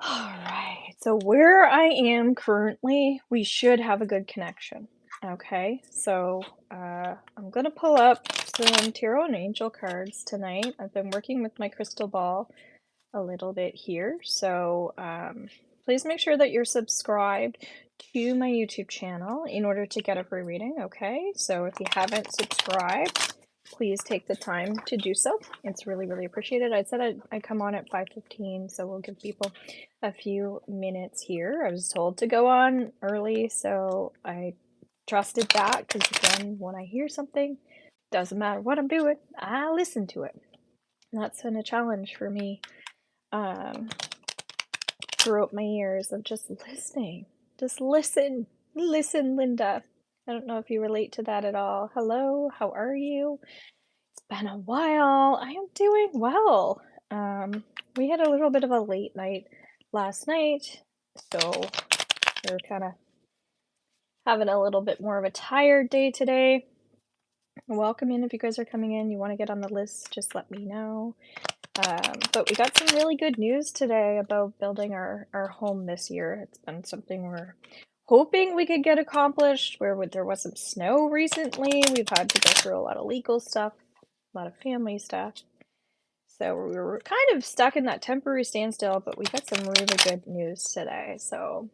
All right. So where I am currently, we should have a good connection. Okay. I'm gonna pull up some tarot and angel cards tonight. I've been working with my crystal ball a little bit here. Please make sure that you're subscribed to my YouTube channel in order to get a free reading. Okay. So if you haven't subscribed, please take the time to do so. It's really, really appreciated. I said I'd come on at 5:15, so we'll give people a few minutes here. I was told to go on early, so I trusted that because again, when I hear something, doesn't matter what I'm doing, I listen to it. And that's been a challenge for me um, throughout my years of just listening. Just listen. Listen, Linda. I don't know if you relate to that at all. Hello, how are you? It's been a while. I am doing well. Um, we had a little bit of a late night last night, so we're kind of having a little bit more of a tired day today. Welcome in if you guys are coming in. You want to get on the list, just let me know. But we got some really good news today about building our home this year. It's been something we're hoping we could get accomplished where there wasn't snow recently. We've had to go through a lot of legal stuff, a lot of family stuff. So we were kind of stuck in that temporary standstill, but we got some really good news today. So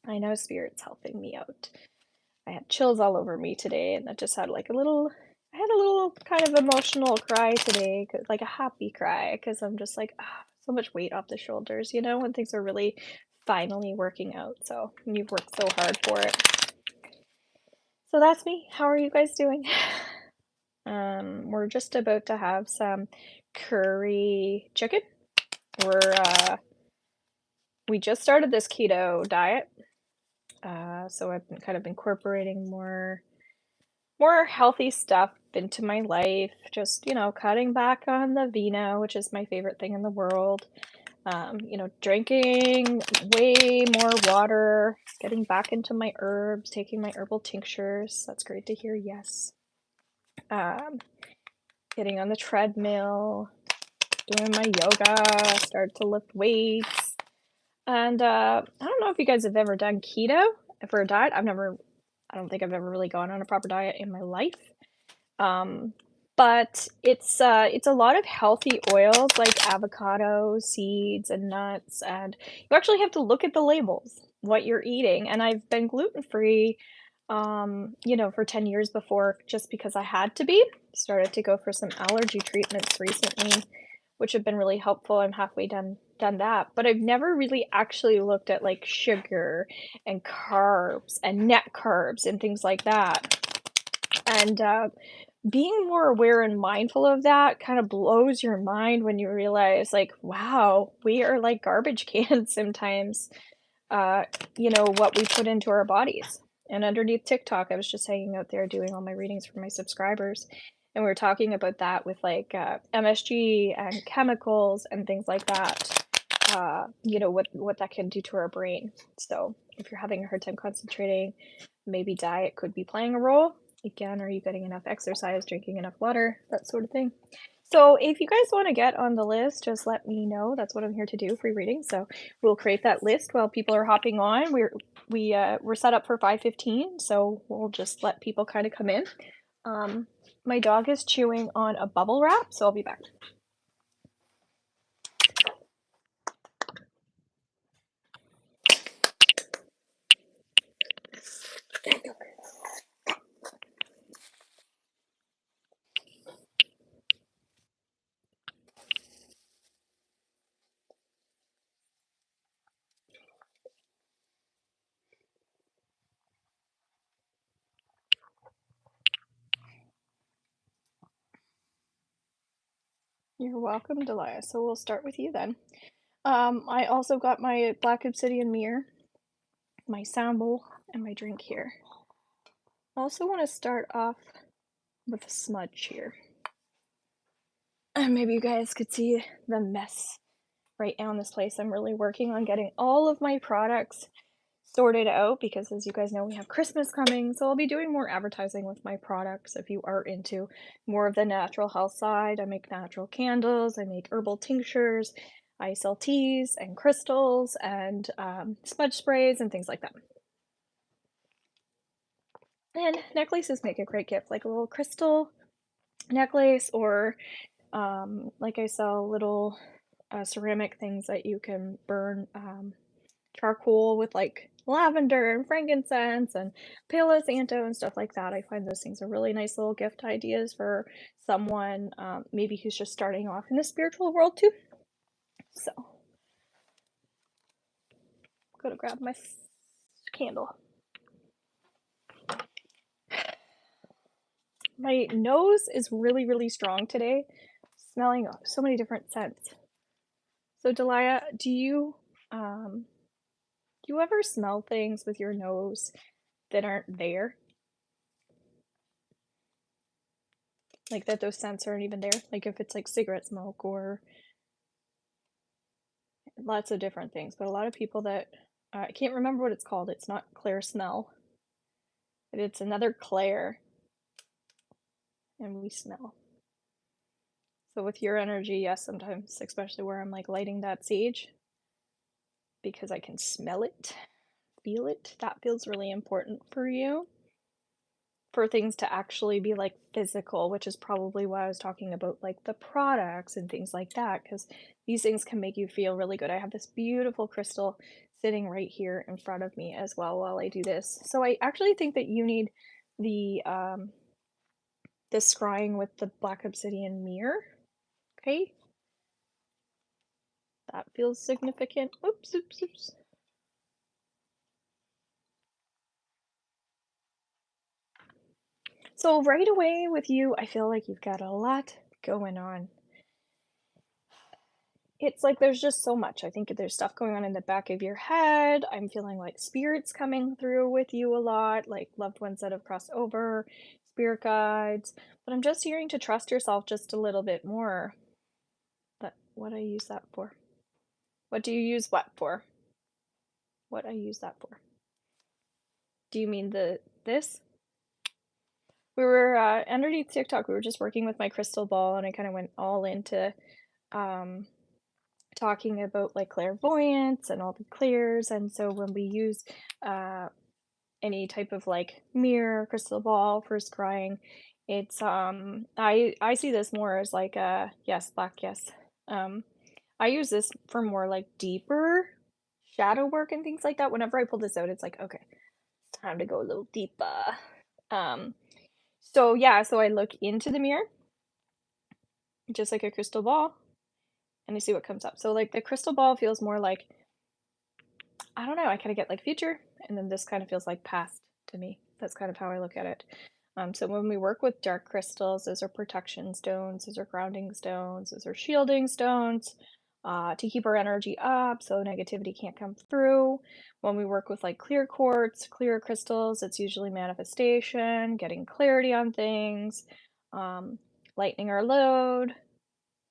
I know Spirit's helping me out. I had chills all over me today, and I just had I had a little kind of emotional cry today, like a happy cry, because I'm just like, so much weight off the shoulders, when things are really finally working out. So you've worked so hard for it. So that's me. How are you guys doing? We're just about to have some curry chicken. We just started this keto diet, so I've been kind of incorporating more healthy stuff into my life. Just cutting back on the vino, which is my favorite thing in the world. Drinking way more water, getting back into my herbs, taking my herbal tinctures. That's great to hear. Yes. Um, Getting on the treadmill, doing my yoga, start to lift weights. And I don't know if you guys have ever done keto for a diet. I don't think I've ever really gone on a proper diet in my life. Um, but it's a lot of healthy oils like avocado, seeds, and nuts, and you actually have to look at the labels, what you're eating. And I've been gluten-free, for 10 years before just because I had to be. Started to go for some allergy treatments recently, which have been really helpful. I'm halfway done that, but I've never really actually looked at like sugar and carbs and net carbs and things like that. And being more aware and mindful of that kind of blows your mind when you realize, like, wow, we are like garbage cans sometimes, what we put into our bodies. And underneath TikTok, I was just hanging out there doing all my readings for my subscribers. And we were talking about that with like MSG and chemicals and things like that, what that can do to our brain. So if you're having a hard time concentrating, maybe diet could be playing a role. Again, are you getting enough exercise, drinking enough water, that sort of thing? So if you guys want to get on the list, just let me know. That's what I'm here to do, free reading. So we'll create that list while people are hopping on. We're set up for 5:15, so we'll just let people kind of come in. My dog is chewing on a bubble wrap, so I'll be back. You're welcome, Delia. So we'll start with you then. I also got my black obsidian mirror, my sound bowl, and my drink here. I also want to start off with a smudge here. And maybe you guys could see the mess right now in this place. I'm really working on getting all of my products sorted out because, as you guys know, we have Christmas coming, so I'll be doing more advertising with my products. If you are into more of the natural health side, I make natural candles, I make herbal tinctures, I sell teas and crystals and smudge sprays and things like that. And necklaces make a great gift, like a little crystal necklace, or like I sell little ceramic things that you can burn charcoal with like lavender and frankincense and Palo Santo and stuff like that. I find those things are really nice little gift ideas for someone maybe who's just starting off in the spiritual world too. So, I'm gonna grab my candle. My nose is really, really strong today, smelling so many different scents. So, Delia, do you ever smell things with your nose that aren't there? Like that those scents aren't even there? Like if it's like cigarette smoke or lots of different things, but a lot of people that I can't remember what it's called. It's not Claire smell, but it's another Claire, and we smell. So with your energy, yes, sometimes, especially where I'm like lighting that sage, because I can smell it, feel it. That feels really important for you. For things to actually be like physical, which is probably why I was talking about like the products and things like that, because these things can make you feel really good. I have this beautiful crystal sitting right here in front of me as well while I do this. So I actually think that you need the scrying with the black obsidian mirror. Okay, that feels significant. Oops, oops, oops. So right away with you, I feel like you've got a lot going on. It's like there's just so much. I think there's stuff going on in the back of your head. I'm feeling like spirits coming through with you a lot, like loved ones that have crossed over, spirit guides. But I'm just hearing to trust yourself just a little bit more. But what I use that for? What do you use what for? What I use that for? Do you mean this? We were underneath TikTok. We were just working with my crystal ball, and I kind of went all into um talking about like clairvoyance and all the clears. And so when we use uh any type of like mirror, crystal ball for scrying, it's I see this more as like yes, black, yes. um I use this for more like deeper shadow work and things like that. Whenever I pull this out, it's like, okay, it's time to go a little deeper. um so yeah, so I look into the mirror just like a crystal ball, and I see what comes up. So like the crystal ball feels more like, I don't know, I kind of get like future, and then this kind of feels like past to me. That's kind of how I look at it. So when we work with dark crystals, those are protection stones, those are grounding stones, those are shielding stones, to keep our energy up so negativity can't come through. When we work with like clear quartz, clear crystals, it's usually manifestation, getting clarity on things, um, lightening our load,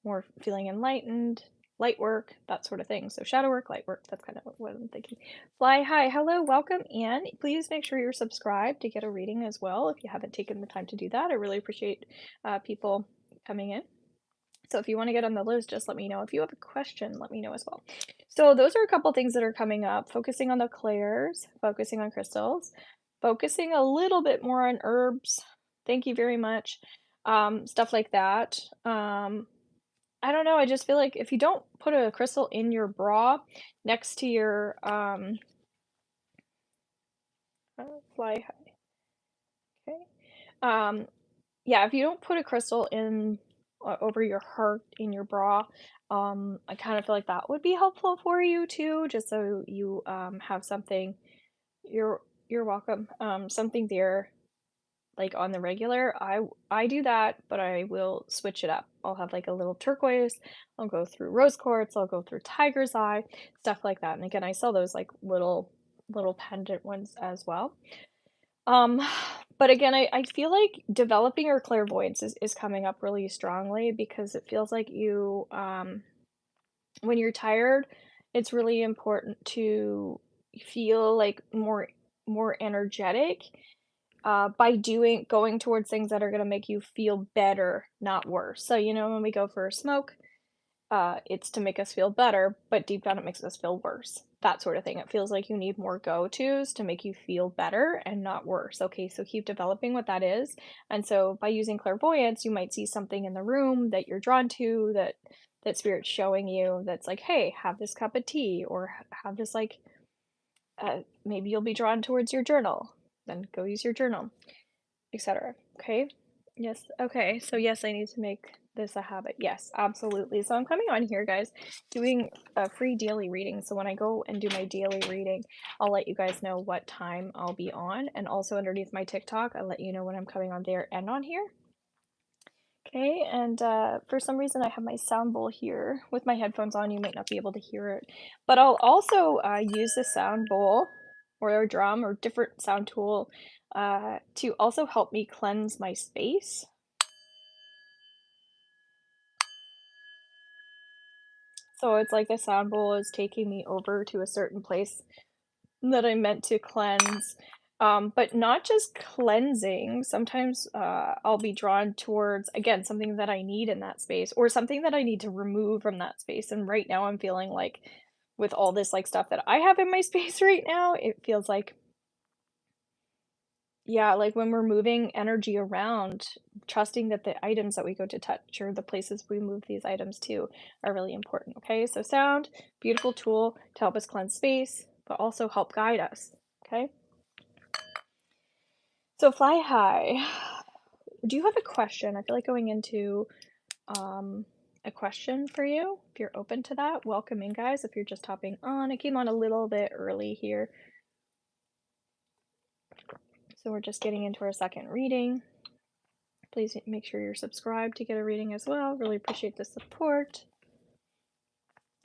more feeling enlightened, light work, that sort of thing. So shadow work, light work, that's kind of what I'm thinking. Fly, hi, hello, welcome, and please make sure you're subscribed to get a reading as well if you haven't taken the time to do that. I really appreciate people coming in. So if you want to get on the list, just let me know. If you have a question, let me know as well. So those are a couple things that are coming up, focusing on the clairs, focusing on crystals, focusing a little bit more on herbs. Thank you very much. Stuff like that. I don't know, I just feel like if you don't put a crystal in your bra next to your, fly high, okay. Yeah, if you don't put a crystal in over your heart in your bra, I kind of feel like that would be helpful for you too, just so you have something. You're welcome. Something there like on the regular. I do that, but I will switch it up. I'll have like a little turquoise, I'll go through rose quartz, I'll go through tiger's eye, stuff like that. And again, I sell those like little pendant ones as well. um but again, I feel like developing your clairvoyance is coming up really strongly, because it feels like you when you're tired, it's really important to feel like more energetic by going towards things that are going to make you feel better, not worse. So, when we go for a smoke, it's to make us feel better, but deep down it makes us feel worse. That sort of thing. It feels like you need more go-tos to make you feel better and not worse. Okay, so keep developing what that is. And so by using clairvoyance, you might see something in the room that you're drawn to, that spirit's showing you, that's like, hey, have this cup of tea, or have this like maybe you'll be drawn towards your journal. Then go use your journal, etc. Okay? Yes. Okay. So yes, I need to make this a habit. Yes, absolutely. So I'm coming on here, guys, doing a free daily reading. So when I go and do my daily reading, I'll let you guys know what time I'll be on, and also underneath my TikTok, I'll let you know when I'm coming on there and on here. Okay, and for some reason I have my sound bowl here. With my headphones on, you might not be able to hear it, but I'll also use the sound bowl or a drum or different sound tool to also help me cleanse my space. So it's like the sound bowl is taking me over to a certain place that I'm meant to cleanse. But not just cleansing. Sometimes I'll be drawn towards, again, something that I need in that space or something that I need to remove from that space. And right now I'm feeling like with all this like stuff that I have in my space right now, it feels like, yeah, like when we're moving energy around, trusting that the items that we go to touch or the places we move these items to are really important. Okay, so sound, beautiful tool to help us cleanse space, but also help guide us. Okay, so fly high. Do you have a question? I feel like going into a question for you. If you're open to that, welcome in, guys. If you're just hopping on, I came on a little bit early here. So we're just getting into our second reading. Please make sure you're subscribed to get a reading as well. Really appreciate the support.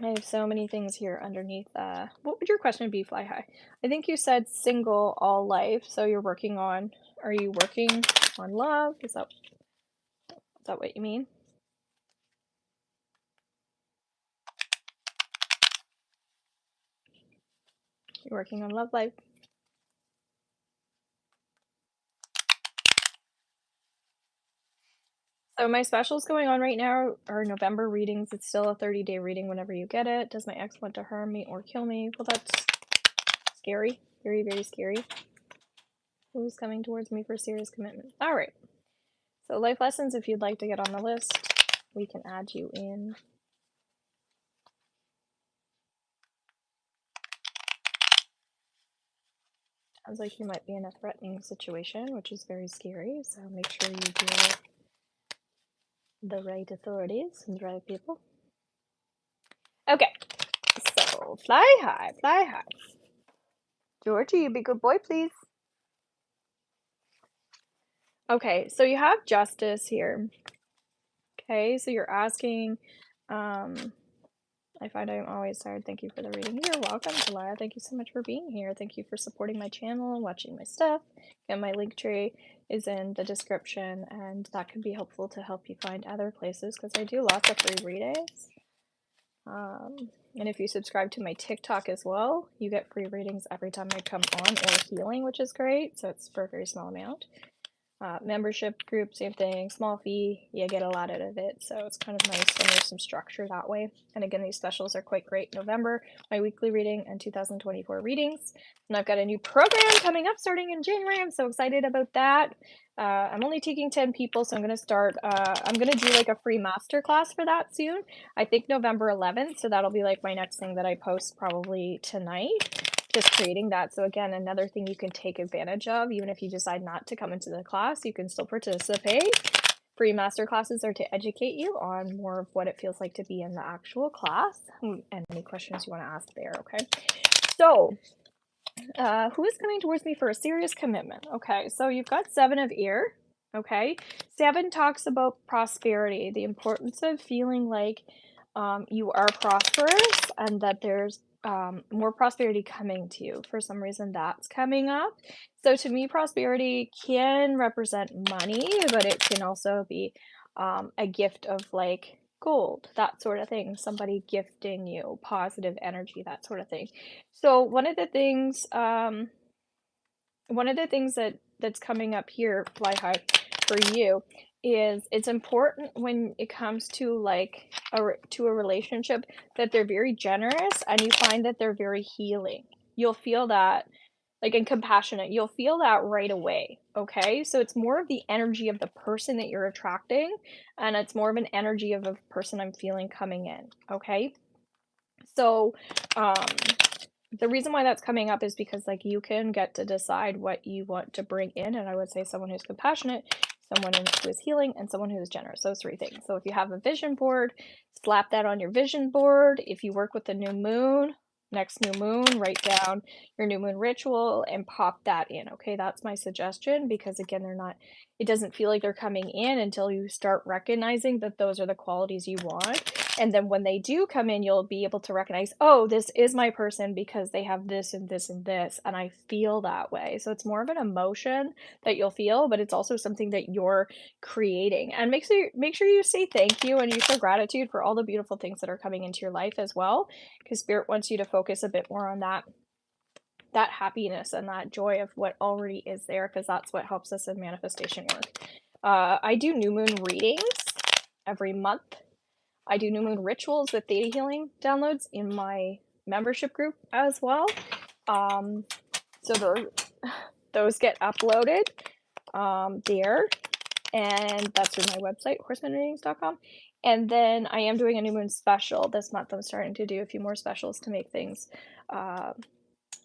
I have so many things here underneath. What would your question be, Fly High? I think you said single all life, so you're working on, are you working on love? Is that what you mean? You're working on love life. So my specials going on right now are November readings. It's still a 30-day reading whenever you get it. Does my ex want to harm me or kill me? Well, that's scary. Very, very scary. Who's coming towards me for serious commitment? All right. So life lessons, if you'd like to get on the list, we can add you in. Sounds like you might be in a threatening situation, which is very scary. So make sure you deal with the right authorities and the right people. Okay. So fly high, fly high. Georgie, you be good boy, please. Okay, so you have justice here. Okay, so you're asking, I find I'm always tired. Thank you for the reading. You're welcome, Julia. Thank you so much for being here. Thank you for supporting my channel and watching my stuff. And my link tree is in the description, and that can be helpful to help you find other places because I do lots of free readings. And if you subscribe to my TikTok as well, you get free readings every time I come on, or healing, which is great. So it's for a very small amount. Membership group, same thing, small fee, you get a lot out of it, so it's kind of nice when there's some structure that way. And again, these specials are quite great. November, my weekly reading, and 2024 readings. And I've got a new program coming up starting in January. I'm so excited about that. I'm only taking 10 people, so I'm going to start, I'm going to do like a free masterclass for that soon. I think November 11th, so that'll be like my next thing that I post probably tonight. Just creating that. So again, another thing you can take advantage of, even if you decide not to come into the class, you can still participate. Free master classes are to educate you on more of what it feels like to be in the actual class, and any questions you want to ask there. Okay, so who is coming towards me for a serious commitment? Okay, so you've got 7 of ear. Okay, 7 talks about prosperity, the importance of feeling like you are prosperous and that there's more prosperity coming to you. For some reason, that's coming up. So to me, prosperity can represent money, but it can also be a gift of like gold, that sort of thing. Somebody gifting you positive energy, that sort of thing. So one of the things that's coming up here, Fly High, for you is it's important when it comes to, like, a relationship that they're very generous and you find that they're very healing. You'll feel that, like, and compassionate. You'll feel that right away, okay? So it's more of the energy of the person that you're attracting, and it's more of an energy of a person I'm feeling coming in, okay? So, um, the reason why that's coming up is because, like, you can get to decide what you want to bring in, and I would say someone who's compassionate, someone who is healing, and someone who is generous. Those 3 things. So if you have a vision board, slap that on your vision board. If you work with the new moon, next new moon, write down your new moon ritual and pop that in, okay? That's my suggestion because, again, they're not it doesn't feel like they're coming in until you start recognizing that those are the qualities you want. And then when they do come in, you'll be able to recognize, oh, this is my person because they have this and this and this, and I feel that way. So it's more of an emotion that you'll feel, but it's also something that you're creating. And make sure you say thank you and you show gratitude for all the beautiful things that are coming into your life as well, because spirit wants you to focus a bit more on that happiness and that joy of what already is there, because that's what helps us in manifestation work. I do new moon readings every month. I do new moon rituals with theta healing downloads in my membership group as well. So those get uploaded there, and that's through my website, horsemanreadings.com. And then I am doing a new moon special this month. I'm starting to do a few more specials to make things a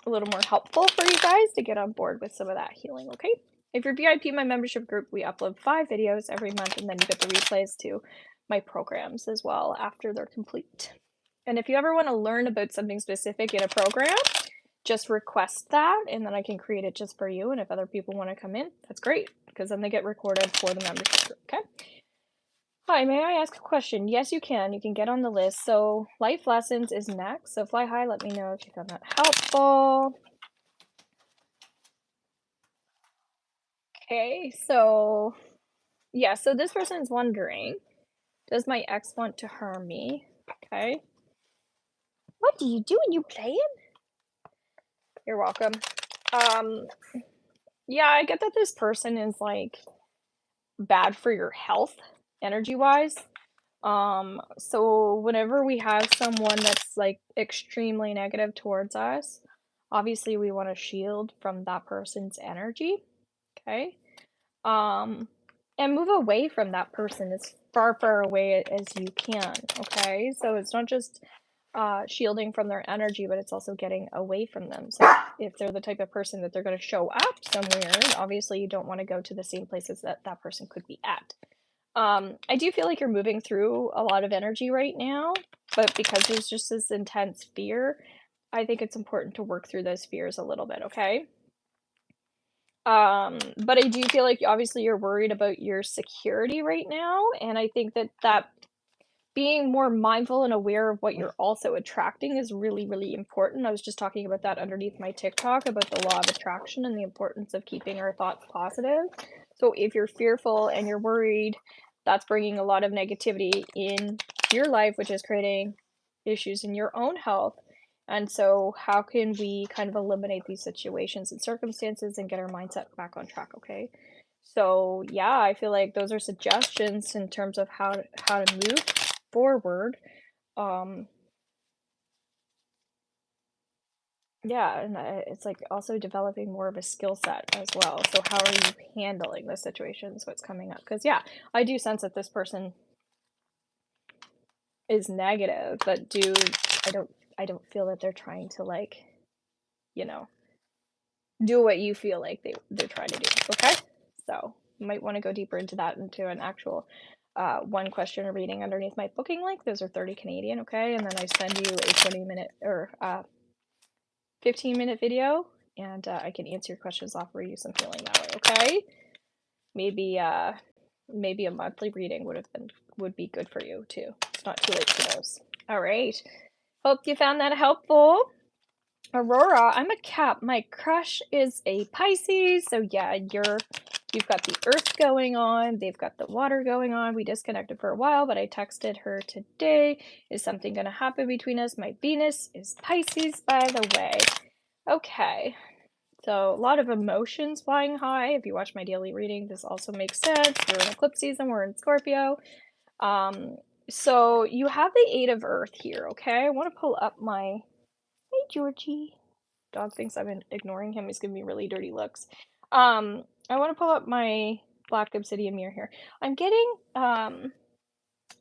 little more helpful for you guys to get on board with some of that healing, okay? If you're VIP in my membership group, we upload 5 videos every month, and then you get the replays to my programs as well after they're complete. And if you ever want to learn about something specific in a program, just request that, and then I can create it just for you. And if other people want to come in, that's great, because then they get recorded for the membership group, okay? Hi, may I ask a question? Yes, you can. You can get on the list. So life lessons is next. So fly high, let me know if you found that helpful. Okay, so yeah, so this person is wondering, does my ex want to harm me? Okay. What do you do when you playing? You're welcome. Um, yeah, I get that this person is like bad for your health, energy wise. So whenever we have someone that's like extremely negative towards us, obviously we want to shield from that person's energy. Okay. Um, and move away from that person as far away as you can. Okay. So it's not just shielding from their energy, but it's also getting away from them. So if they're the type of person that they're going to show up somewhere, obviously you don't want to go to the same places that that person could be at. I do feel like you're moving through a lot of energy right now, but because there's just this intense fear, I think it's important to work through those fears a little bit, okay? But I do feel like obviously you're worried about your security right now, and I think that being more mindful and aware of what you're also attracting is really, really important. I was just talking about that underneath my TikTok about the law of attraction and the importance of keeping our thoughts positive. So if you're fearful and you're worried, that's bringing a lot of negativity in your life, which is creating issues in your own health. And so, how can we kind of eliminate these situations and circumstances and get our mindset back on track? Okay. So yeah, I feel like those are suggestions in terms of how to move forward. Um, yeah, and it's like also developing more of a skill set as well. So how are you handling the situations? What's coming up? Because yeah, I do sense that this person is negative, but I don't feel that they're trying to like, you know, do what you feel like they're trying to do. Okay, so you might want to go deeper into that into an actual one question reading underneath my booking link. Those are 30 Canadian, okay? And then I send you a 20-minute or 15-minute video, and I can answer your questions, offer you some healing that way, okay? Maybe a monthly reading would be good for you too. It's not too late for those. All right. Hope you found that helpful. Aurora, I'm a Cap. My crush is a Pisces. So yeah, you've got the earth going on, they've got the water going on. We disconnected for a while, but I texted her today. Is something going to happen between us? My Venus is Pisces, by the way. Okay. So a lot of emotions flying high. If you watch my daily reading, this also makes sense. We're in eclipse season, we're in Scorpio. Um, so you have the Eight of Earth here, okay? I want to pull up my... Hey, Georgie. Dog thinks I've been ignoring him. He's giving me really dirty looks. I want to pull up my Black Obsidian mirror here. I'm getting,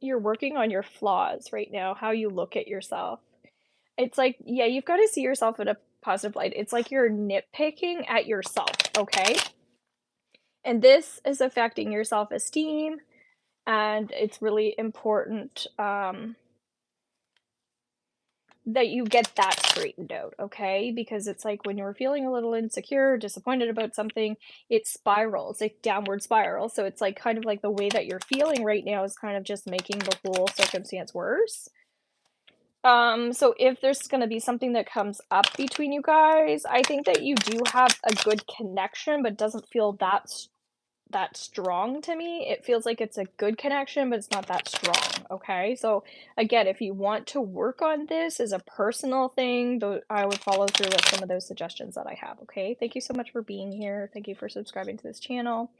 you're working on your flaws right now, how you look at yourself. It's like, yeah, you've got to see yourself in a positive light. It's like you're nitpicking at yourself, okay? And this is affecting your self-esteem, and it's really important that you get that straightened out, okay? Because it's like when you're feeling a little insecure, disappointed about something, it spirals, like downward spiral. So it's like kind of like the way that you're feeling right now is kind of just making the whole circumstance worse. So if there's gonna be something that comes up between you guys, I think that you do have a good connection, but it doesn't feel that strong to me. It feels like it's a good connection, but it's not that strong, okay? So again, if you want to work on this as a personal thing, I would follow through with some of those suggestions that I have, okay? Thank you so much for being here. Thank you for subscribing to this channel.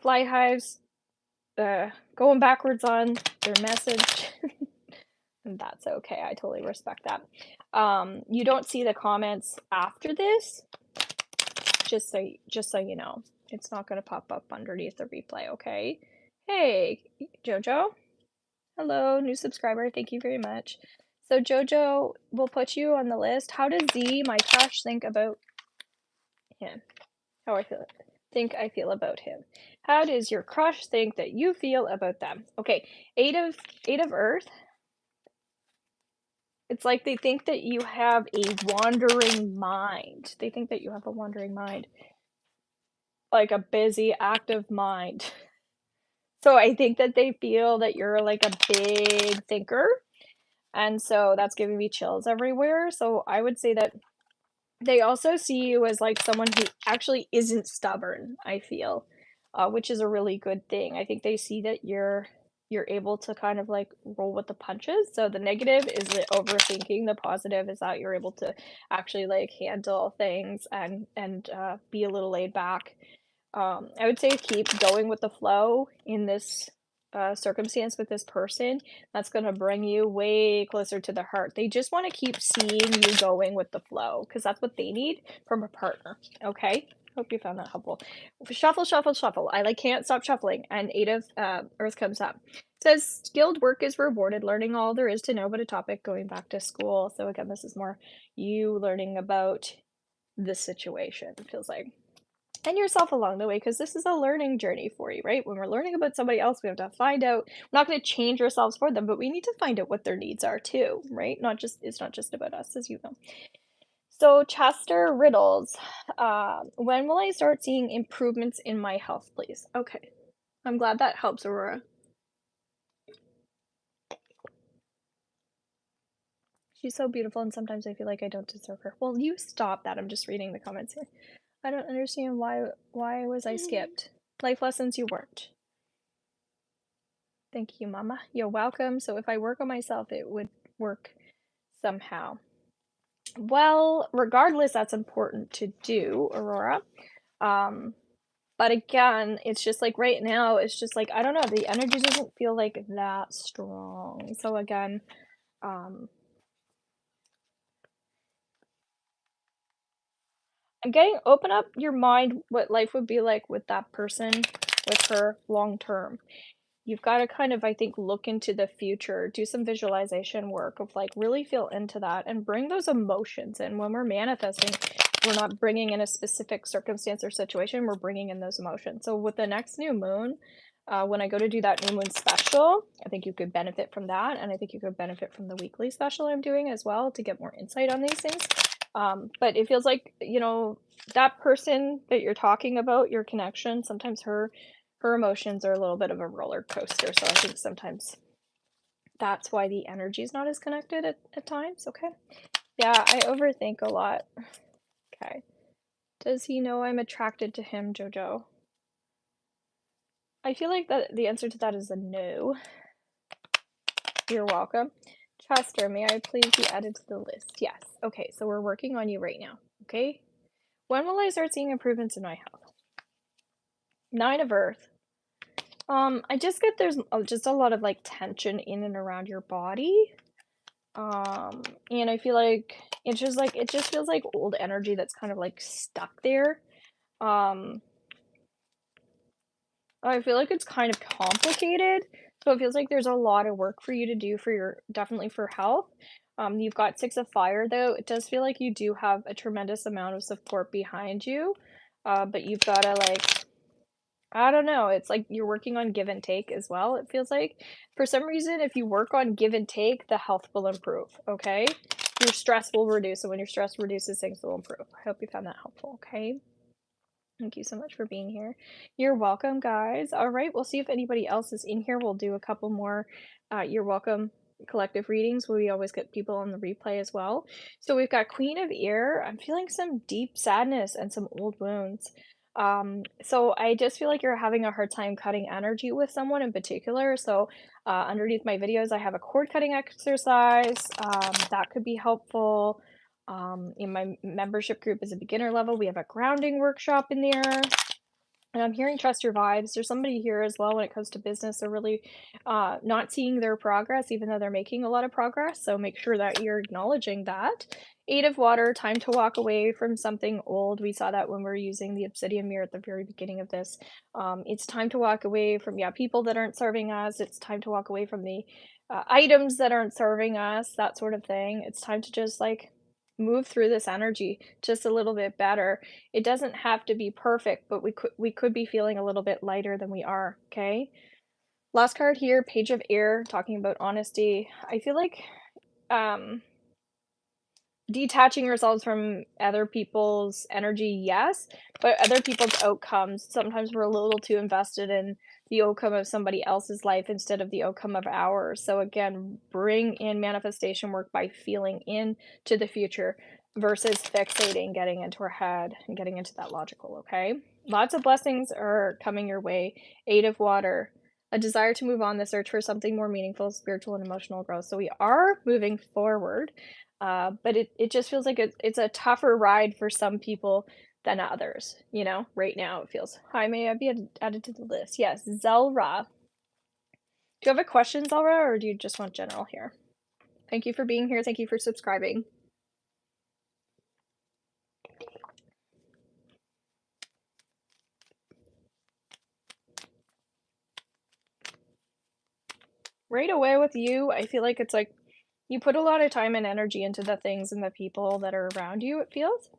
Fly hives, going backwards on their message. And that's okay. I totally respect that. You don't see the comments after this, just so you know. It's not going to pop up underneath the replay, okay? Hey, Jojo. Hello, new subscriber. Thank you very much. So Jojo, we'll put you on the list. How does Z, my crush, think about him? How I feel about him. How does your crush think that you feel about them? Okay, eight of Earth. It's like they think that you have a wandering mind. They think that you have a wandering mind. Like a busy, active mind. So I think that they feel that you're like a big thinker. And so that's giving me chills everywhere. So I would say that they also see you as like someone who actually isn't stubborn, I feel, which is a really good thing. I think they see that you're able to kind of like roll with the punches. So the negative is the overthinking. The positive is that you're able to actually like handle things and be a little laid back. I would say keep going with the flow in this circumstance with this person. That's going to bring you way closer to the heart. They just want to keep seeing you going with the flow because that's what they need from a partner. Okay. Hope you found that helpful. Shuffle, shuffle, shuffle. I like can't stop shuffling. And Eight of Earth comes up. It says skilled work is rewarded. Learning all there is to know about a topic. Going back to school. So again, this is more you learning about the situation. It feels like and yourself along the way because this is a learning journey for you, right? When we're learning about somebody else, we have to find out. We're not going to change ourselves for them, but we need to find out what their needs are too, right? It's not just about us, as you know. So Chester Riddles, when will I start seeing improvements in my health, please? Okay, I'm glad that helps, Aurora. She's so beautiful, and sometimes I feel like I don't deserve her. Well, you stop that. I'm just reading the comments here. I don't understand why was I skipped? Life lessons you weren't. Thank you, Mama. You're welcome. So if I work on myself, it would work somehow. Well, regardless, that's important to do, Aurora. But again, it's just like right now, it's just like, I don't know, the energy doesn't feel like that strong. So again, I'm getting open up your mind what life would be like with that person, with her long term. You've got to kind of, I think, look into the future, do some visualization work of like really feel into that and bring those emotions in. When we're manifesting, we're not bringing in a specific circumstance or situation, we're bringing in those emotions. So with the next new moon, when I go to do that new moon special, I think you could benefit from that. And I think you could benefit from the weekly special I'm doing as well to get more insight on these things. But it feels like, you know, that person that you're talking about, your connection, sometimes her emotions are a little bit of a roller coaster. So I think sometimes that's why the energy is not as connected at times. Okay. Yeah, I overthink a lot. Okay. Does he know I'm attracted to him, Jojo? I feel like that the answer to that is a no. You're welcome. Chester, may I please be added to the list? Yes. Okay, so we're working on you right now. Okay. When will I start seeing improvements in my health? Nine of Earth. I just get there's just a lot of like tension in and around your body. And I feel like it just feels like old energy that's kind of like stuck there. Um, I feel like it's kind of complicated. So it feels like there's a lot of work for you to do for your definitely for health. You've got Six of Fire though. It does feel like you do have a tremendous amount of support behind you. But you've got to like I don't know, it's like you're working on give and take as well, it feels like. For some reason, if you work on give and take, the health will improve, okay? Your stress will reduce, and when your stress reduces, things will improve. I hope you found that helpful, okay? Thank you so much for being here. You're welcome, guys. All right, we'll see if anybody else is in here. We'll do a couple more you're welcome collective readings where we always get people on the replay as well. So we've got Queen of Ear. I'm feeling some deep sadness and some old wounds. So I just feel like you're having a hard time cutting energy with someone in particular. So underneath my videos, I have a cord cutting exercise that could be helpful. In my membership group is a beginner level. We have a grounding workshop in there. And I'm hearing trust your vibes. There's somebody here as well when it comes to business. They're really not seeing their progress, even though they're making a lot of progress. So make sure that you're acknowledging that. Eight of Water, time to walk away from something old. We saw that when we were using the obsidian mirror at the very beginning of this. It's time to walk away from, yeah, people that aren't serving us. It's time to walk away from the items that aren't serving us, that sort of thing. It's time to just like move through this energy just a little bit better. It doesn't have to be perfect, but we could be feeling a little bit lighter than we are, okay? Last card here, Page of Air, talking about honesty. I feel like um detaching ourselves from other people's energy, yes, but other people's outcomes, sometimes we're a little too invested in the outcome of somebody else's life instead of the outcome of ours. So again, bring in manifestation work by feeling into the future versus fixating, getting into our head and getting into that logical, okay? Lots of blessings are coming your way. Eight of Water, a desire to move on, the search for something more meaningful, spiritual and emotional growth. So we are moving forward. But it just feels like it's a tougher ride for some people than others, you know? Right now it feels. Hi, may I be added to the list? Yes, Zelra. Do you have a question, Zelra, or do you just want general here? Thank you for being here. Thank you for subscribing. Right away with you, I feel like it's like you put a lot of time and energy into the things and the people that are around you, it feels.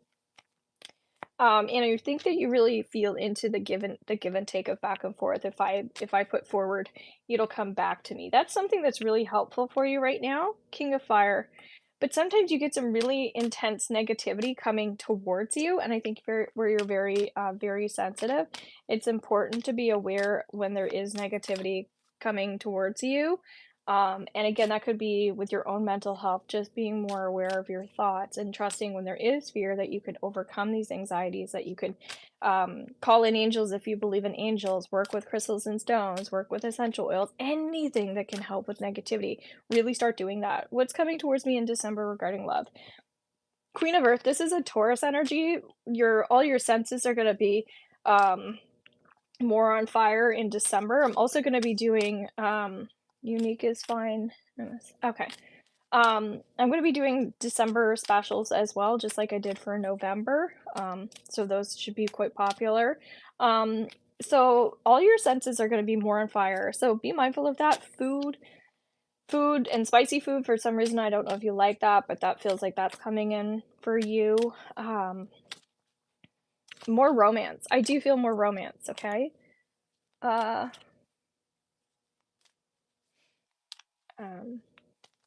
And I think that you really feel into the give and take of back and forth. If I put forward, it'll come back to me. That's something that's really helpful for you right now, King of Fire. But sometimes you get some really intense negativity coming towards you, and I think where you're very very sensitive, it's important to be aware when there is negativity coming towards you. And again, that could be with your own mental health, just being more aware of your thoughts and trusting when there is fear that you could overcome these anxieties, that you could call in angels if you believe in angels, work with crystals and stones, work with essential oils, anything that can help with negativity. Really start doing that. What's coming towards me in December regarding love? Queen of Earth, this is a Taurus energy. All your senses are going to be um, more on fire in December. I'm also going to be doing unique is fine. Okay. I'm going to be doing December specials as well, just like I did for November. So those should be quite popular. Um, so all your senses are going to be more on fire. So be mindful of that. Food and spicy food, for some reason, I don't know if you like that, but that feels like that's coming in for you. More romance. I do feel more romance, okay? Uh, um,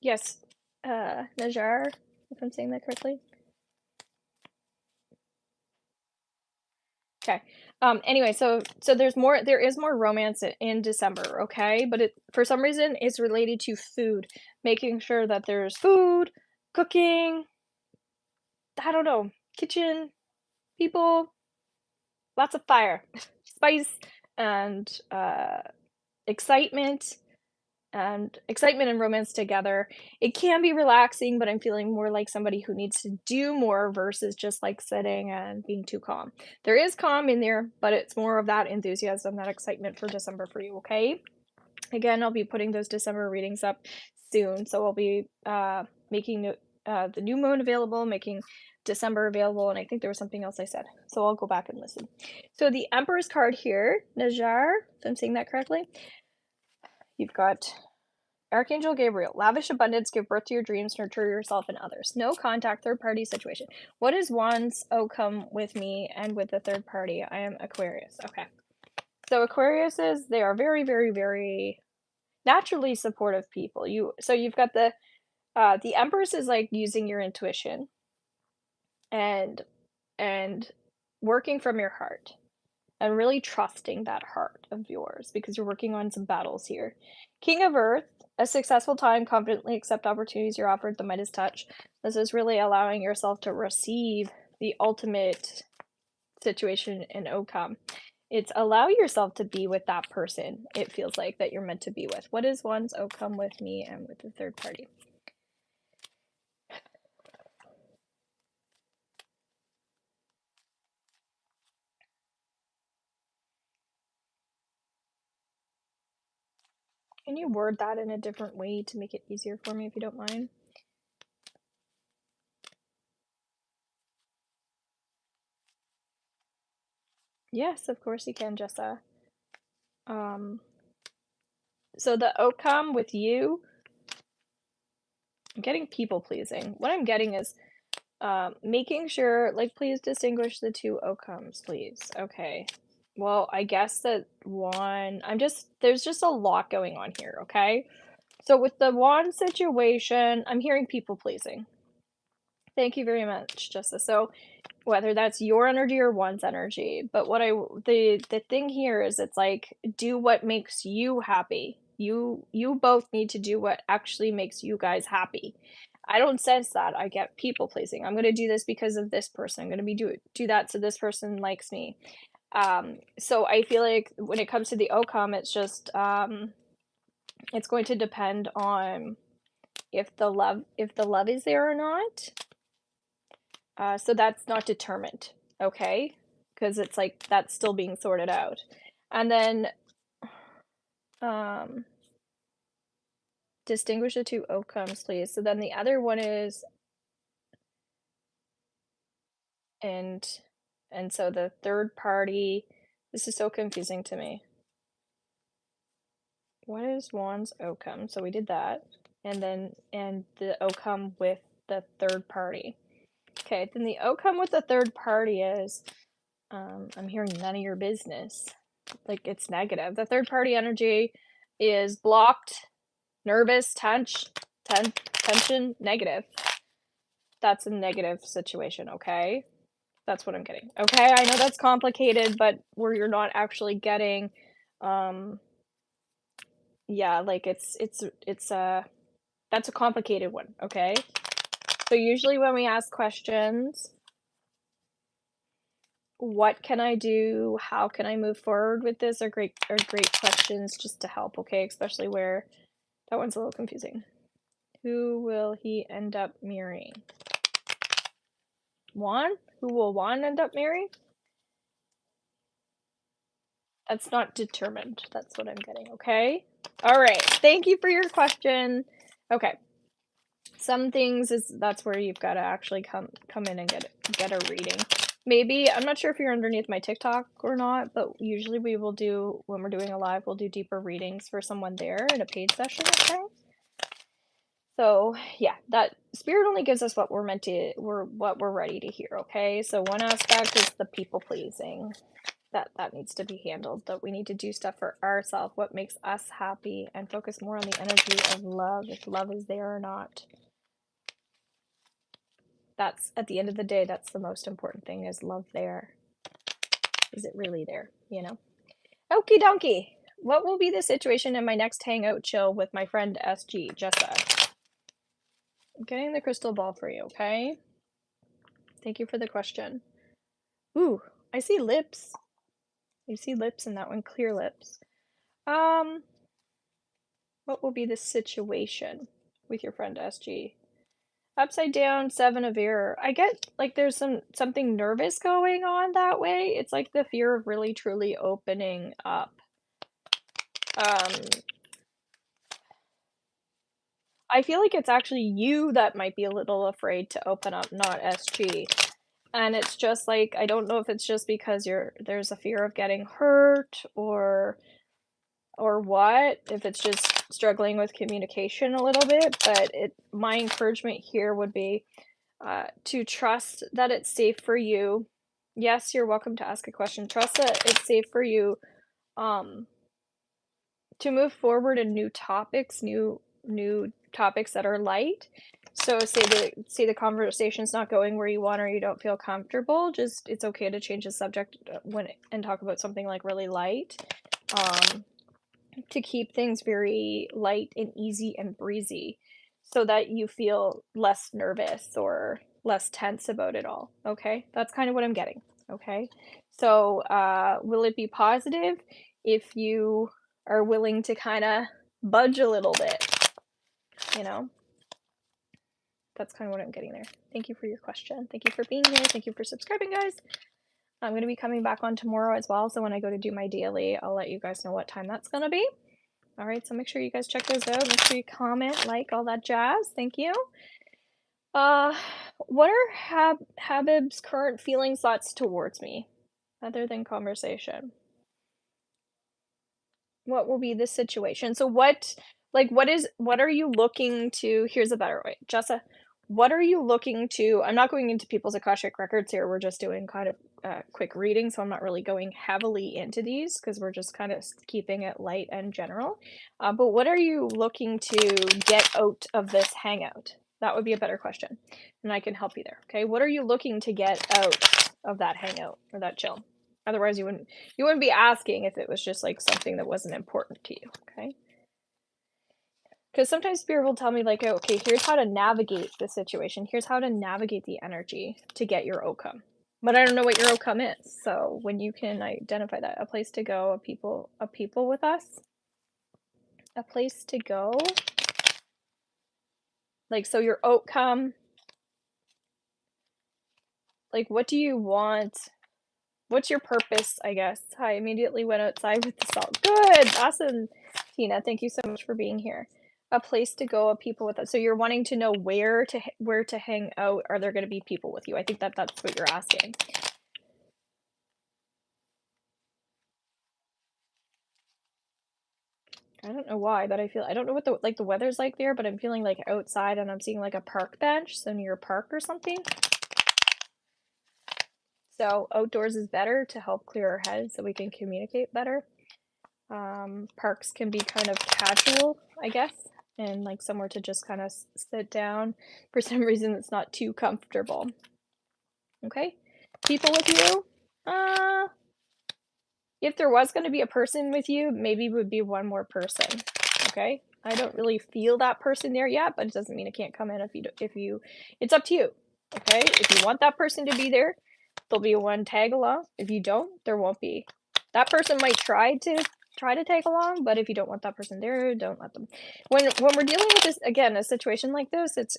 yes, Najar, if I'm saying that correctly. Okay. Anyway, so there is more romance in December, okay? But it for some reason it's related to food, making sure that there's food, cooking, I don't know, kitchen, people, lots of fire, spice, and excitement. and excitement and romance together. It can be relaxing, but I'm feeling more like somebody who needs to do more versus just like sitting and being too calm. There is calm in there, but it's more of that enthusiasm, that excitement for December for you, okay? Again, I'll be putting those December readings up soon, so I'll be making the new moon available, making December available, and I think there was something else I said. So I'll go back and listen. So the Emperor's card here, Najar, if I'm saying that correctly, you've got Archangel Gabriel, lavish abundance, give birth to your dreams, nurture yourself and others. No contact, third party situation. What is Wands? Oh, come with me and with the third party. I am Aquarius. Okay. So Aquariuses, they are very, very, very naturally supportive people. You've got the Empress is like using your intuition and and working from your heart and really trusting that heart of yours because you're working on some battles here. King of Earth, a successful time, confidently accept opportunities you're offered, the Midas touch. This is really allowing yourself to receive the ultimate situation in outcome. It's allow yourself to be with that person it feels like that you're meant to be with. What is one's outcome with me and with the third party? Can you word that in a different way to make it easier for me if you don't mind? Yes, of course you can, Jessa. Um, so the outcome with you, I'm getting people pleasing. What I'm getting is making sure, like, please distinguish the two outcomes, please. Okay. Well, I guess that one, there's just a lot going on here, okay? So with the one situation, I'm hearing people pleasing. Thank you very much, Jessa. So whether that's your energy or one's energy, but the thing here is it's like do what makes you happy. You both need to do what actually makes you guys happy. I don't sense that. I get people pleasing. I'm gonna do this because of this person. I'm gonna be do that so this person likes me. So I feel like when it comes to the outcome, it's just it's going to depend on if the love is there or not. So that's not determined, okay? Because it's like that's still being sorted out. And then um, distinguish the two outcomes, please. So then the other one is and and so the third party. This is so confusing to me. What is one's outcome? So we did that, and the outcome with the third party. Okay, then the outcome with the third party is I'm hearing none of your business. Like it's negative. The third party energy is blocked, nervous, tension, negative. That's a negative situation, okay? That's what I'm getting. Okay, I know that's complicated, but where you're not actually getting um yeah, like it's a that's a complicated one, okay? So usually when we ask questions, what can I do? How can I move forward with this are great questions just to help, okay? Especially where that one's a little confusing. Who will he end up marrying? Juan? Who will Juan end up marrying? That's not determined. That's what I'm getting, okay? All right. Thank you for your question. Okay. Some things is that's where you've got to actually come in and get a reading. Maybe I'm not sure if you're underneath my TikTok or not, but usually we will do when we're doing a live, we'll do deeper readings for someone there in a paid session, okay? So yeah, that spirit only gives us what we're meant to what we're ready to hear, okay? So one aspect is the people pleasing. That needs to be handled. That we need to do stuff for ourselves, what makes us happy, and focus more on the energy of love, if love is there or not. That's at the end of the day, that's the most important thing is love there. Is it really there, you know? Okie dokie. What will be the situation in my next hangout chill with my friend SG, Jessa? I'm getting the crystal ball for you, okay? Thank you for the question. Ooh, I see lips. You see lips in that one, clear lips. Um, What will be the situation with your friend SG? Upside down, 7 of error. I get like there's something nervous going on that way. It's like the fear of really truly opening up. Um, I feel like it's actually you that might be a little afraid to open up, not SG. And it's just like I don't know if it's just because there's a fear of getting hurt or what, if it's just struggling with communication a little bit, but my encouragement here would be to trust that it's safe for you. Yes, you're welcome to ask a question. Trust that it's safe for you um, to move forward in new topics that are light. So say the conversation's not going where you want or you don't feel comfortable, just it's okay to change the subject and talk about something like really light. To keep things very light and easy and breezy so that you feel less nervous or less tense about it all. Okay? That's kind of what I'm getting. Okay? So, will it be positive if you are willing to kind of budge a little bit? You know? That's kind of what I'm getting there. Thank you for your question. Thank you for being here. Thank you for subscribing, guys. I'm going to be coming back on tomorrow as well. So when I go to do my daily, I'll let you guys know what time that's going to be. All right, so make sure you guys check those out. Make sure you comment, like, all that jazz. Thank you. What are Habib's current feelings, thoughts towards me, other than conversation? What will be the situation? So what are you looking to here's a better way. Jessa, what are you looking to I'm not going into people's Akashic records here. We're just doing kind of quick reading, so I'm not really going heavily into these because we're just kind of keeping it light and general. But what are you looking to get out of this hangout? That would be a better question, and I can help you there. Okay, what are you looking to get out of that hangout or that chill? Otherwise, you wouldn't be asking if it was just like something that wasn't important to you, okay? Because sometimes spirit will tell me like, oh, okay, here's how to navigate the situation. Here's how to navigate the energy to get your outcome. But I don't know what your outcome is. So when you can identify that, a place to go, a people with us, a place to go. Like, so your outcome, like, what do you want? What's your purpose, I guess? I immediately went outside with the salt. Good, awesome, Tina. Thank you so much for being here. A place to go, a people with us. So you're wanting to know where to hang out. Are there going to be people with you? I think that's what you're asking. I don't know why, but I don't know what the weather's like there, but I'm feeling like outside and I'm seeing like a park bench, so near a park or something. So outdoors is better to help clear our heads so we can communicate better. Parks can be kind of casual, I guess, and like somewhere to just kind of sit down. For some reason, it's not too comfortable. Okay, people with you. If there was going to be a person with you, maybe it would be one more person. Okay, I don't really feel that person there yet, but it doesn't mean it can't come in if you. It's up to you. Okay, if you want that person to be there, there'll be one tag along. If you don't, there won't be. That person might try to tag along, but if you don't want that person there, don't let them. When we're dealing with this again, a situation like this, there's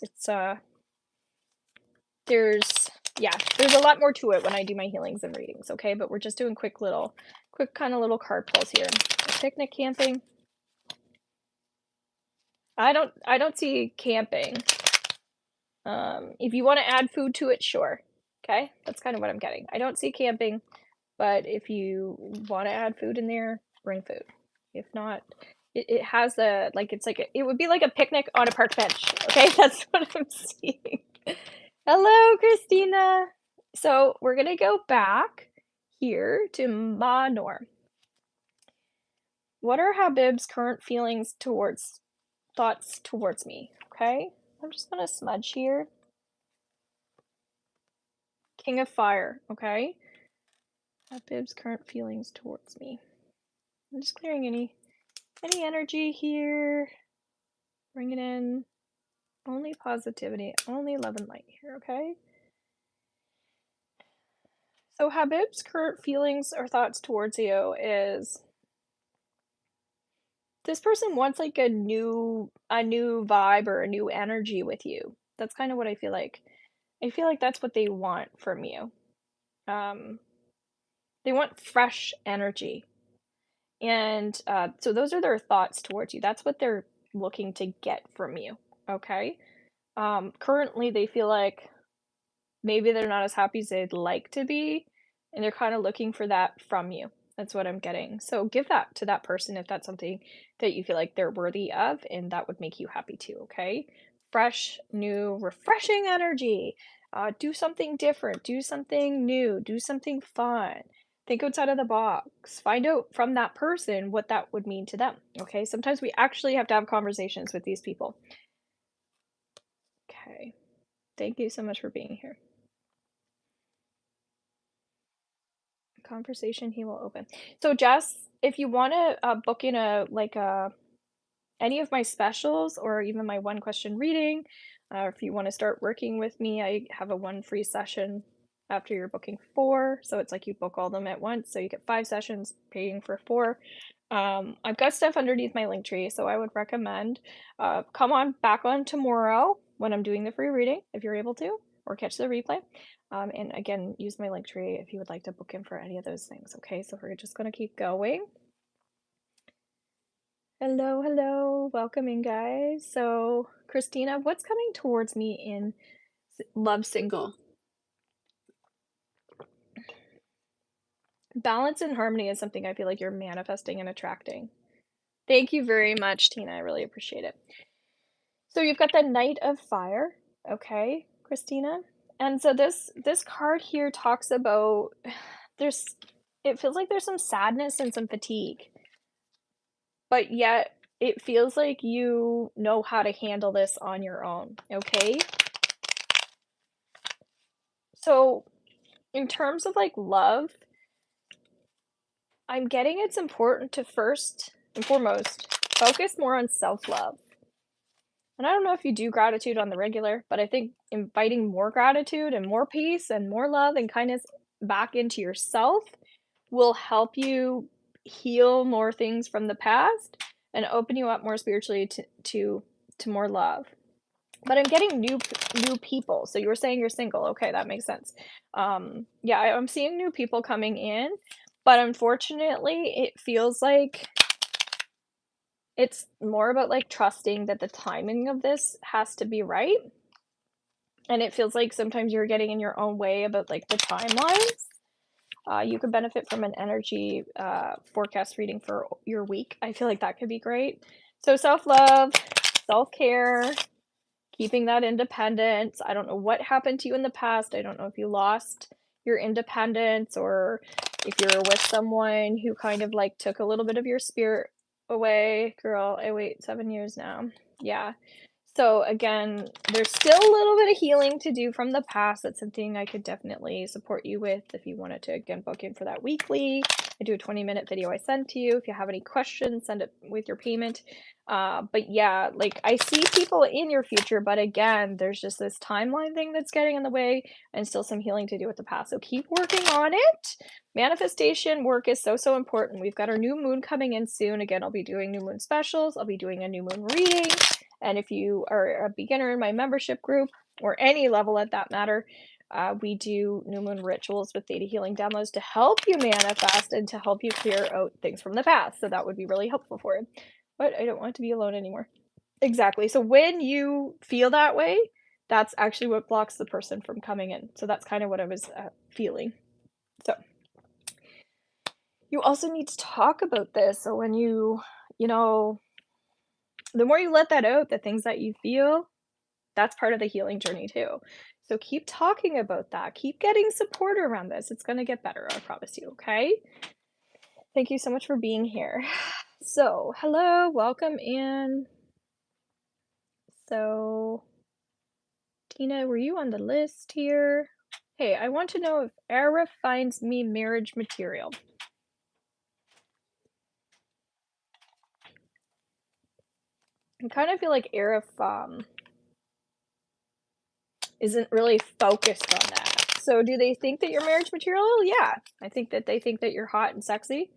a lot more to it when I do my healings and readings, okay? But we're just doing quick kind of little card pulls here. A picnic, camping. I don't see camping. If you want to add food to it, sure. Okay, that's kind of what I'm getting. I don't see camping, but if you want to add food in there, bring food. If not, it has it would be like a picnic on a park bench. Okay, that's what I'm seeing. Hello, Christina. So we're gonna go back here to Manor. What are Habib's current thoughts towards me? Okay, I'm just gonna smudge here. King of Fire, okay? Habib's current feelings towards me. I'm just clearing any energy here. Bring it in. Only positivity, only love and light here, okay? So Habib's current feelings or thoughts towards you is This person wants, like, a new vibe or a new energy with you. That's kinda what I feel like. I feel like that's what they want from you. Um, they want fresh energy, and, so those are their thoughts towards you. That's what they're looking to get from you, okay? Currently, they feel like maybe they're not as happy as they'd like to be, and they're kinda looking for that from you. That's what I'm getting. So give that to that person if that's something that you feel like they're worthy of, and that would make you happy too, okay? Fresh, new, refreshing energy. Do something different, do something new, do something fun. Think outside of the box. Find out from that person what that would mean to them, okay? Sometimes we actually have to have conversations with these people. Okay. Thank you so much for being here. Conversation he will open. So Jess, if you want to book in any of my specials or even my one question reading, if you want to start working with me, I have a one free session after you're booking four. So it's like you book all them at once. So you get 5 sessions paying for four. I've got stuff underneath my link tree, so I would recommend come on back on tomorrow when I'm doing the free reading if you're able to, or catch the replay. And again, use my link tree if you would like to book in for any of those things. Okay, so we're just going to keep going. Hello, hello, welcome in, guys. So, Christina, what's coming towards me in Love Single? Balance and harmony is something I feel like you're manifesting and attracting. Thank you very much, Tina. I really appreciate it. So you've got the Knight of Fire, okay, Christina? And so this card here talks about there's it feels like there's some sadness and some fatigue, but yet it feels like you know how to handle this on your own, okay? So in terms of like love, I'm getting it's important to first and foremost focus more on self-love. And I don't know if you do gratitude on the regular, but I think inviting more gratitude and more peace and more love and kindness back into yourself will help you heal more things from the past and open you up more spiritually to more love. But I'm getting new people. So you were saying you're single. Okay, that makes sense. Yeah, I'm seeing new people coming in, but unfortunately, it feels like it's more about like trusting that the timing of this has to be right. And it feels like sometimes you're getting in your own way about like the timelines. You could benefit from an energy forecast reading for your week. I feel like that could be great. So self love, self care, keeping that independence. I don't know what happened to you in the past. I don't know if you lost your independence or if you're with someone who kind of like took a little bit of your spirit away. Girl, I wait 7 years now. Yeah. So again, there's still a little bit of healing to do from the past. That's something I could definitely support you with if you wanted to again book in for that weekly. I do a 20-minute video I send to you. If you have any questions, send it with your payment. But yeah, like I see people in your future, but again, there's just this timeline thing that's getting in the way and still some healing to do with the past. So keep working on it. Manifestation work is so important. We've got our new moon coming in soon. Again, I'll be doing new moon specials. I'll be doing a new moon reading. And if you are a beginner in my membership group or any level at that matter, we do new moon rituals with theta healing demos to help you manifest and to help you clear out things from the past. So that would be really helpful for you. But I don't want to be alone anymore. Exactly. So when you feel that way, that's actually what blocks the person from coming in. So that's kind of what I was feeling. So you also need to talk about this. So when you know, the more you let that out, the things that you feel, that's part of the healing journey too. So keep talking about that. Keep getting support around this. It's going to get better, I promise you, okay? Thank you so much for being here. So, hello, welcome in. So, Tina, were you on the list here? Hey, I want to know if Era finds me marriage material. I kind of feel like Arif isn't really focused on that. So do they think that you're marriage material? Yeah. I think that they think that you're hot and sexy.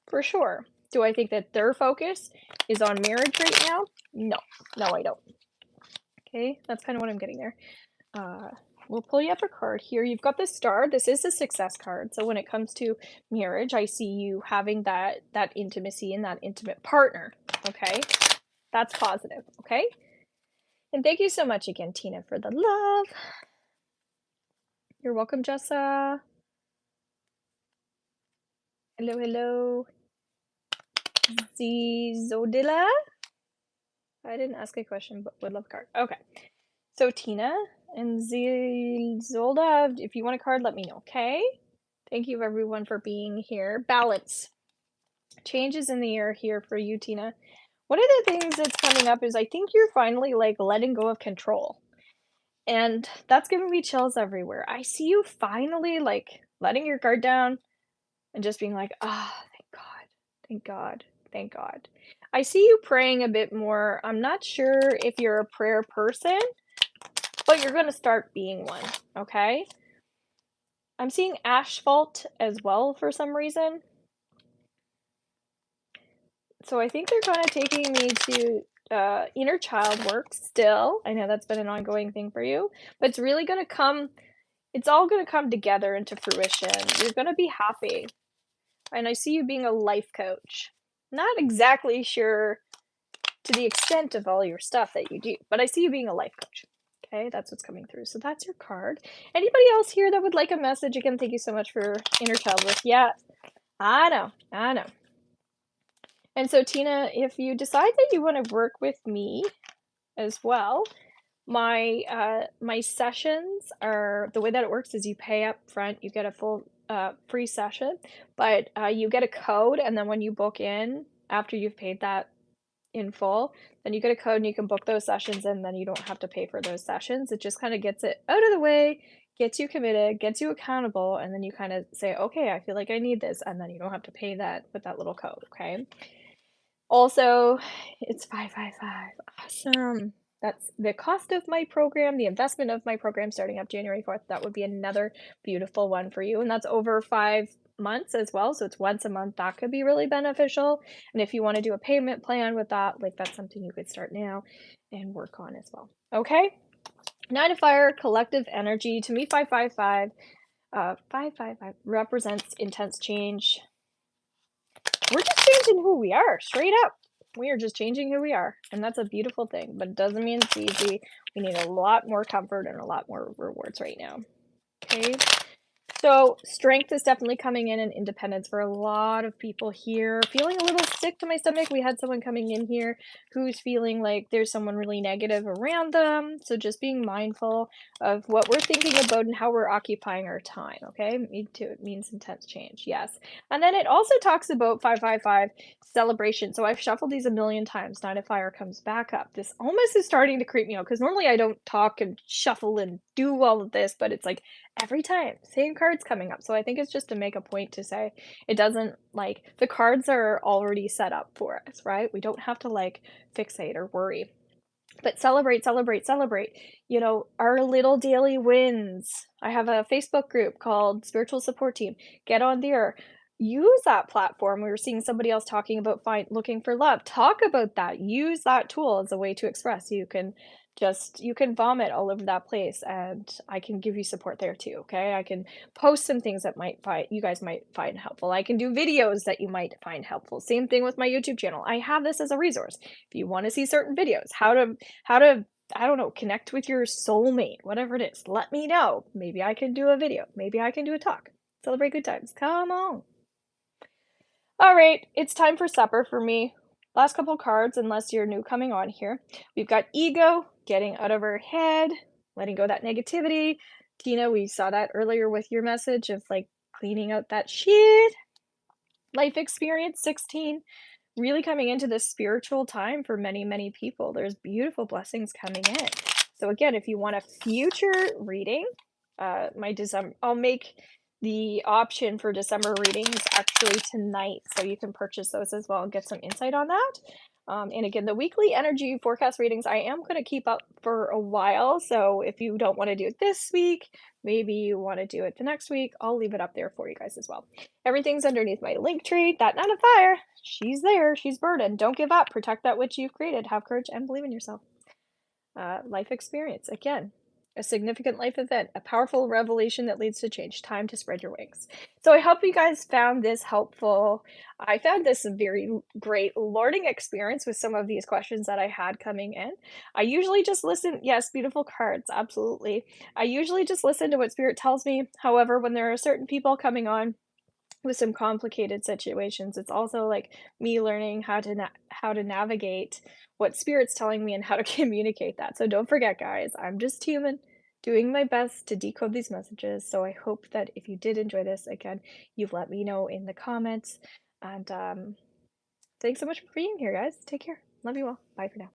For sure. Do I think that their focus is on marriage right now? No. No, I don't. Okay, that's kind of what I'm getting there. We'll pull you up a card here. You've got the star. This is a success card. So when it comes to marriage, I see you having that intimacy and that intimate partner. Okay, that's positive. Okay, and thank you so much again, Tina, for the love. You're welcome, Jessa. Hello, hello. Zodila. I didn't ask a question, but would love a card. Okay, so Tina and Zolda, if you want a card, let me know. Okay. Thank you everyone for being here. Balance. Changes in the air here for you, Tina. One of the things that's coming up is I think you're finally like letting go of control. And that's giving me chills everywhere. I see you finally like letting your guard down and just being like, ah, thank God, thank God, thank God. I see you praying a bit more. I'm not sure if you're a prayer person, but you're going to start being one, okay? I'm seeing asphalt as well for some reason. So I think they're kind of taking me to inner child work still. I know that's been an ongoing thing for you, but it's really going to come, it's all going to come together into fruition. You're going to be happy. And I see you being a life coach. Not exactly sure to the extent of all your stuff that you do, but I see you being a life coach. Okay, that's what's coming through. So that's your card. Anybody else here that would like a message? Again, thank you so much for inner child work. Yeah, I know. And so, Tina, if you decide that you want to work with me as well, my my sessions are, the way that it works is you pay up front, you get a full free session, but you get a code, and then when you book in after you've paid that in full, then you get a code and you can book those sessions, and then you don't have to pay for those sessions. It just kind of gets it out of the way, gets you committed, gets you accountable, and then you kind of say, okay, I feel like I need this, and then you don't have to pay that with that little code. Okay. Also, it's 555. Awesome. That's the cost of my program, the investment of my program starting up January 4th. That would be another beautiful one for you. And that's over 5 months as well. So it's once a month. That could be really beneficial. And if you want to do a payment plan with that, like that's something you could start now and work on as well. Okay. 9 of Fire, collective energy. To me, 555. 555 represents intense change. We're just changing who we are, straight up. We are just changing who we are, and that's a beautiful thing, but it doesn't mean it's easy. We need a lot more comfort and a lot more rewards right now. Okay. So strength is definitely coming in and independence for a lot of people here. Feeling a little sick to my stomach. We had someone coming in here who's feeling like there's someone really negative around them. So just being mindful of what we're thinking about and how we're occupying our time. Okay. Me too. It means intense change. Yes. And then it also talks about 555 celebration. So I've shuffled these a million times. 9 of Fire comes back up. This almost is starting to creep me out because normally I don't talk and shuffle and do all of this, but it's like every time same cards coming up. So I think it's just to make a point to say it doesn't, like, the cards are already set up for us, right? We don't have to like fixate or worry, but celebrate, you know, our little daily wins. I have a Facebook group called Spiritual Support Team. Get on there, use that platform. We were seeing somebody else talking about looking for love. Talk about that, use that tool as a way to express. You can vomit all over that place, and I can give you support there too. Okay, I can post some things that you guys might find helpful. I can do videos that you might find helpful. Same thing with my YouTube channel. I have this as a resource if you want to see certain videos, how to I don't know, connect with your soulmate, whatever it is. Let me know. Maybe I can do a video, maybe I can do a talk. Celebrate good times. Come on. All right, it's time for supper for me. Last couple cards, unless you're new coming on here. We've got ego, getting out of our head, letting go of that negativity. Tina, we saw that earlier with your message of like cleaning out that shit. Life experience, 16. Really coming into this spiritual time for many, many people. There's beautiful blessings coming in. So again, if you want a future reading, I'll make the option for December readings actually tonight, so you can purchase those as well and get some insight on that. And again, the weekly energy forecast readings I am going to keep up for a while. So if you don't want to do it this week, maybe you want to do it the next week, I'll leave it up there for you guys as well. Everything's underneath my link tree. That Nine of Fire, she's there. She's burdened. Don't give up. Protect that which you've created. Have courage and believe in yourself. Life experience. Again, a significant life event, a powerful revelation that leads to change. Time to spread your wings. So I hope you guys found this helpful. I found this a very great learning experience with some of these questions that I had coming in. I usually just listen. Yes, beautiful cards. Absolutely. I usually just listen to what Spirit tells me. However, when there are certain people coming on with some complicated situations, it's also like me learning how to navigate what spirit's telling me and how to communicate that. So don't forget, guys, I'm just human doing my best to decode these messages. So I hope that if you did enjoy this, again, you've let me know in the comments. And thanks so much for being here, guys. Take care. Love you all. Bye for now.